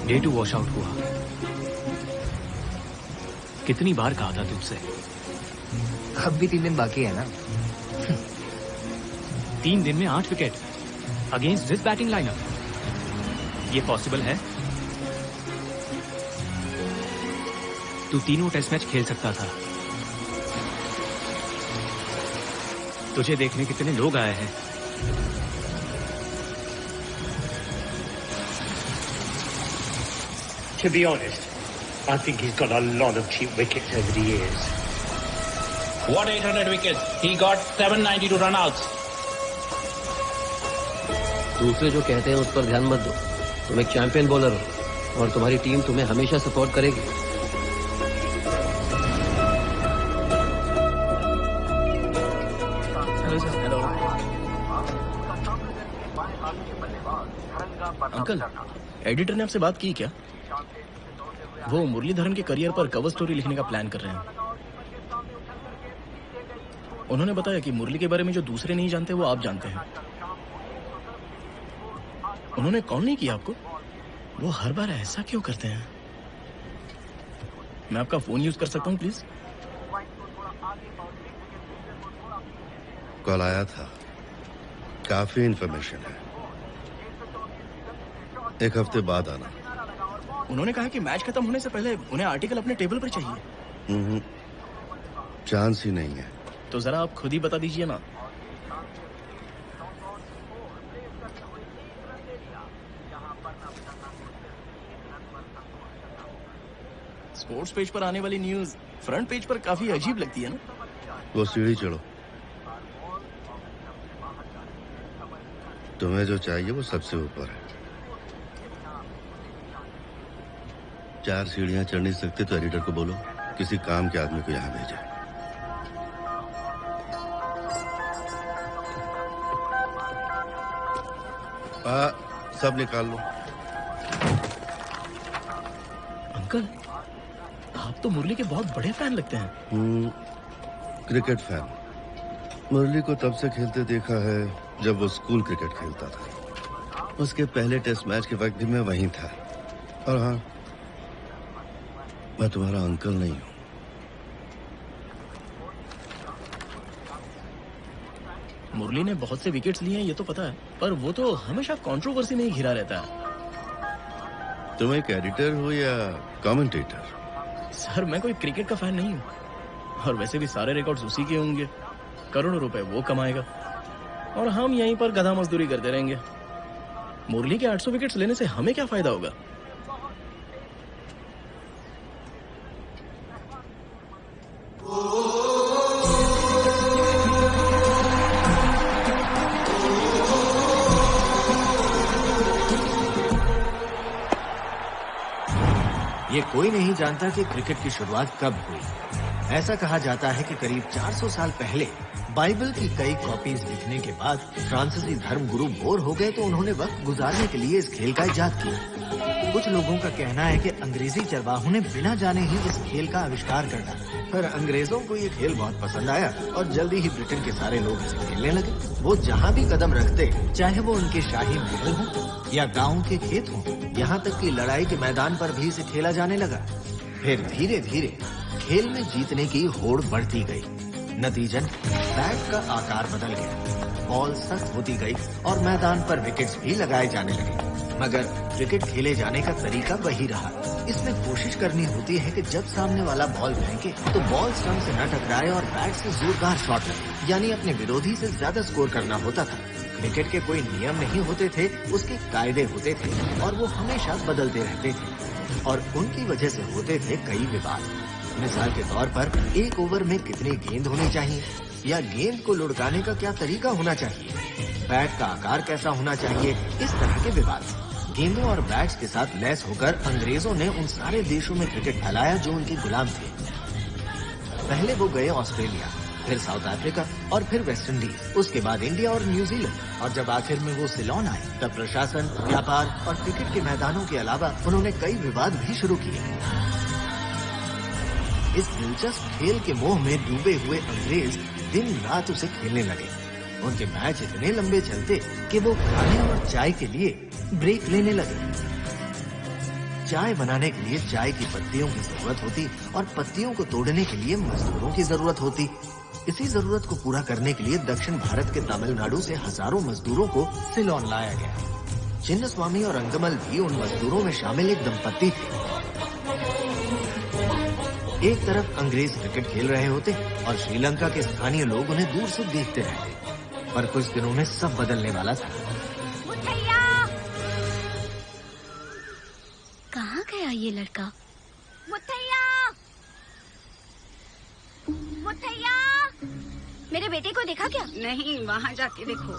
Day 2 wash out हुआ। कितनी बार कहा था तुमसे? अब भी 3 दिन बाकी है ना। 3 दिन में 8 wicket against this batting lineup, ये पॉसिबल है? तू तीनों टेस्ट मैच खेल सकता था। तुझे देखने कितने लोग आए हैं। To be honest, I think he's got a lot of cheap wickets over the years. What 800 wickets? He got 792 run-outs. दूसरे जो कहते हैं उस पर ध्यान मत दो। तुम एक चैंपियन बॉलर हो और तुम्हारी टीम तुम्हें हमेशा सपोर्ट करेगी। अंकल, एडिटर ने आपसे बात की क्या? वो मुरलीधरन के करियर पर कवर स्टोरी लिखने का प्लान कर रहे हैं। उन्होंने बताया कि मुरली के बारे में जो दूसरे नहीं जानते वो आप जानते हैं। उन्होंने कॉल नहीं किया आपको? वो हर बार ऐसा क्यों करते हैं? मैं आपका फोन यूज कर सकता हूँ प्लीज? कॉल आया था, काफी इंफॉर्मेशन है। 1 हफ्ते बाद आना। उन्होंने कहा कि मैच खत्म होने से पहले उन्हें आर्टिकल अपने टेबल पर चाहिए। चांस ही नहीं है। तो जरा आप खुद ही बता दीजिए ना। स्पोर्ट्स पेज पर आने वाली न्यूज फ्रंट पेज पर काफी अजीब लगती है ना? वो सीढ़ी चढ़ो, तुम्हें जो चाहिए वो सबसे ऊपर है। 4 सीढ़ियां चढ़ नहीं सकते तो एडिटर को बोलो किसी काम के आदमी को यहाँ भेजे। सब निकाल लो। अंकल, आप तो मुरली के बहुत बड़े फैन लगते हैं। Cricket fan. मुरली को तब से खेलते देखा है जब वो स्कूल क्रिकेट खेलता था। उसके पहले टेस्ट मैच के वक्त भी मैं वहीं था। और हाँ, मैं तुम्हारा अंकल नहीं हूं। मुरली ने बहुत से विकेट्स लिए हैं ये तो पता है, पर वो तो हमेशा कंट्रोवर्सी में ही घिरा रहता है। तुम एक एडिटर हो या कमेंटेटर? सर, मैं कोई क्रिकेट का फैन नहीं हूँ। और वैसे भी सारे रिकॉर्ड्स उसी के होंगे। करोड़ों रुपए वो कमाएगा और हम यहीं पर गधा मजदूरी करते रहेंगे। मुरली के 800 विकेट्स लेने से हमें क्या फायदा होगा? ये कोई नहीं जानता कि क्रिकेट की शुरुआत कब हुई। ऐसा कहा जाता है कि करीब 400 साल पहले बाइबल की कई कॉपीज लिखने के बाद फ्रांसीसी धर्मगुरु बोर हो गए तो उन्होंने वक्त गुजारने के लिए इस खेल का इजाद किया। कुछ लोगों का कहना है कि अंग्रेजी चरवाहों ने बिना जाने ही इस खेल का आविष्कार कर डाला, पर अंग्रेजों को ये खेल बहुत पसंद आया और जल्दी ही ब्रिटेन के सारे लोग इसे खेलने लगे। वो जहाँ भी कदम रखते, चाहे वो उनके शाही महल हो या गाँव के खेत हो, यहाँ तक कि लड़ाई के मैदान पर भी इसे खेला जाने लगा। फिर धीरे धीरे खेल में जीतने की होड़ बढ़ती गई। नतीजन बैट का आकार बदल गया, बॉल सख्त होती गई और मैदान पर विकेट्स भी लगाए जाने लगे। मगर क्रिकेट खेले जाने का तरीका वही रहा। इसमें कोशिश करनी होती है कि जब सामने वाला बॉल फेंके तो बॉल स्टंप से न टकराए और बैट से जोरदार शॉट लगे, यानी अपने विरोधी से ज्यादा स्कोर करना होता था। क्रिकेट के कोई नियम नहीं होते थे, उसके कायदे होते थे और वो हमेशा बदलते रहते थे और उनकी वजह से होते थे कई विवाद। मिसाल के तौर पर 1 ओवर में कितनी गेंद होनी चाहिए या गेंद को लुढ़काने का क्या तरीका होना चाहिए, बैट का आकार कैसा होना चाहिए, इस तरह के विवाद। गेंदों और बैट्स के साथ लैस होकर अंग्रेजों ने उन सारे देशों में क्रिकेट फैलाया जो उनके गुलाम थे। पहले वो गए ऑस्ट्रेलिया, फिर साउथ अफ्रीका और फिर वेस्ट इंडीज, उसके बाद इंडिया और न्यूजीलैंड, और जब आखिर में वो सिलोन आए तब प्रशासन, व्यापार और क्रिकेट के मैदानों के अलावा उन्होंने कई विवाद भी शुरू किए। इस दिलचस्प खेल के मोह में डूबे हुए अंग्रेज दिन रात उसे खेलने लगे। उनके मैच इतने लंबे चलते कि वो खाने और चाय के लिए ब्रेक लेने लगे। चाय बनाने के लिए चाय की पत्तियों की जरूरत होती और पत्तियों को तोड़ने के लिए मजदूरों की जरूरत होती। इसी जरूरत को पूरा करने के लिए दक्षिण भारत के तमिलनाडु से हजारों मजदूरों को सिलोन लाया गया। चिन्नस्वामी और अंगमल भी उन मजदूरों में शामिल एक दंपत्ति थे। एक तरफ अंग्रेज क्रिकेट खेल रहे होते और श्रीलंका के स्थानीय लोग उन्हें दूर से देखते रहते। पर कुछ दिनों में सब बदलने वाला था। कहाँ गया ये लड़का? मुथैया! मुथैया! मेरे बेटे को देखा क्या? नहीं, वहाँ जाके देखो।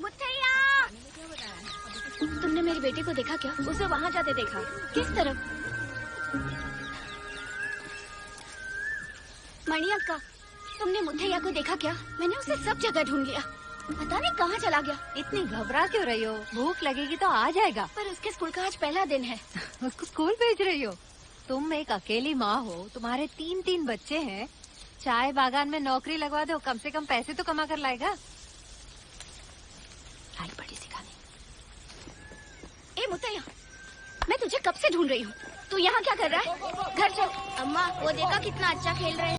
मुथैया! तुमने मेरे बेटे को देखा क्या? उसे वहाँ जाते देखा। किस तरफ? मणि अक्का, तुमने मुथैया को देखा क्या? मैंने उसे सब जगह ढूंढ लिया, पता नहीं कहाँ चला गया। इतनी घबरा क्यों रही हो? भूख लगेगी तो आ जाएगा। पर उसके स्कूल का आज पहला दिन है। उसको स्कूल भेज रही हो? तुम एक अकेली माँ हो, तुम्हारे 3 बच्चे हैं। चाय बागान में नौकरी लगवा दो, कम से कम पैसे तो कमा कर लाएगा। आई बड़ी सिखाने। ए मुथैया, मैं तुझे कब से ढूंढ रही हूँ। तू यहाँ क्या कर रहा है? घर चल। अम्मा, वो देखा कितना अच्छा खेल रहे हैं।